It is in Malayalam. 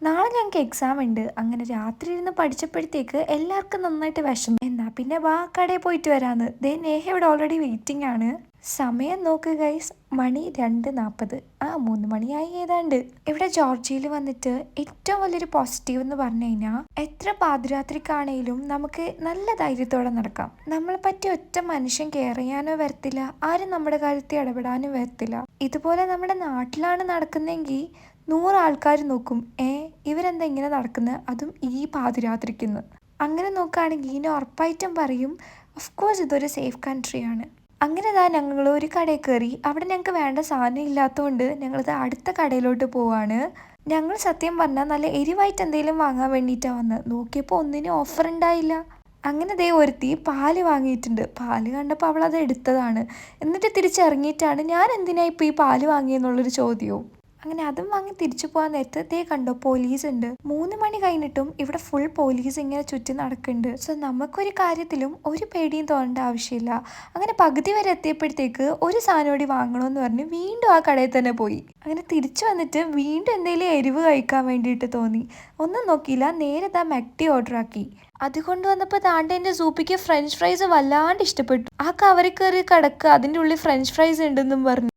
നാളെ ഞങ്ങൾക്ക് എക്സാം ഉണ്ട്. അങ്ങനെ രാത്രി ഇരുന്ന് പഠിച്ചപ്പോഴത്തേക്ക് എല്ലാവർക്കും നന്നായിട്ട് വിഷമം. എന്നാ പിന്നെ വാ കടയിൽ പോയിട്ട് വരാന്ന്. ദേ നേഹ ഇവിടെ ഓൾറെഡി വെയിറ്റിംഗ് ആണ്. സമയം നോക്ക് ഗൈസ്, മണി 2:40. 3 മണിയായി ഏതാണ്ട്. ഇവിടെ ജോർജിയയിൽ വന്നിട്ട് ഏറ്റവും വലിയൊരു പോസിറ്റീവ് എന്ന് പറഞ്ഞു കഴിഞ്ഞാൽ എത്ര പാതിരാത്രിക്കാണേലും നമുക്ക് നല്ല ധൈര്യത്തോടെ നടക്കാം. നമ്മളെ പറ്റി ഒറ്റ മനുഷ്യൻ കെയർ ചെയ്യാനോ വരത്തില്ല, ആരും നമ്മുടെ കാര്യത്തിൽ ഇടപെടാനും വരത്തില്ല. ഇതുപോലെ നമ്മുടെ നാട്ടിലാണ് നടക്കുന്നെങ്കിൽ 100 ആൾക്കാർ നോക്കും, ഇവരെന്താ ഇങ്ങനെ നടക്കുന്നത്, അതും ഈ പാതിരാത്രിക്കുന്ന്. അങ്ങനെ നോക്കുകയാണെങ്കിൽ ഇനി ഉറപ്പായിട്ടും പറയും ഓഫ് കോഴ്സ് ഇതൊരു സേഫ് കൺട്രിയാണ്. അങ്ങനെ ഞങ്ങൾ ഒരു കടയിൽ കയറി. അവിടെ ഞങ്ങൾക്ക് വേണ്ട സാധനം ഇല്ലാത്തതുകൊണ്ട് ഞങ്ങളിത് അടുത്ത കടയിലോട്ട് പോവാണ്. ഞങ്ങൾ സത്യം പറഞ്ഞാൽ നല്ല എരിവായിട്ട് എന്തെങ്കിലും വാങ്ങാൻ വേണ്ടിയിട്ടാണ് വന്നത്. നോക്കിയപ്പോൾ ഒന്നിനും ഓഫർ ഉണ്ടായില്ല. അങ്ങനെ ഒരുത്തി പാല് വാങ്ങിയിട്ടുണ്ട്. പാല് കണ്ടപ്പോൾ അവളത് എടുത്തതാണ്. എന്നിട്ട് തിരിച്ചിറങ്ങിയിട്ടാണ് ഞാൻ എന്തിനാ ഇപ്പോൾ ഈ പാല് വാങ്ങിയെന്നുള്ളൊരു ചോദ്യവും. അങ്ങനെ അതും വാങ്ങി തിരിച്ചു പോകാൻ നേരത്തെ കണ്ടോ പോലീസ് ഉണ്ട്. 3 മണി കഴിഞ്ഞിട്ടും ഇവിടെ ഫുൾ പോലീസ് ഇങ്ങനെ ചുറ്റി നടക്കുന്നുണ്ട്. സോ നമുക്കൊരു കാര്യത്തിലും ഒരു പേടിയും തോന്നേണ്ട ആവശ്യമില്ല. അങ്ങനെ പകുതി വരെ എത്തിയപ്പോഴത്തേക്ക് ഒരു സാധനം കൂടി വാങ്ങണമെന്ന് പറഞ്ഞ് വീണ്ടും ആ കടയിൽ തന്നെ പോയി. അങ്ങനെ തിരിച്ചു വന്നിട്ട് വീണ്ടും എന്തെങ്കിലും എരിവ് കഴിക്കാൻ വേണ്ടിയിട്ട് തോന്നി. ഒന്നും നോക്കിയില്ല, നേരെ മെക്ടി ഓർഡർ ആക്കി. അത് കൊണ്ടുവന്നപ്പോൾ എൻ്റെ സൂപ്പിക്ക് ഫ്രഞ്ച് ഫ്രൈസ് വല്ലാണ്ട് ഇഷ്ടപ്പെട്ടു. ആ കവറിൽ കയറി കിടക്കുക, അതിൻ്റെ ഉള്ളിൽ ഫ്രഞ്ച് ഫ്രൈസ് ഉണ്ടെന്നും പറഞ്ഞു.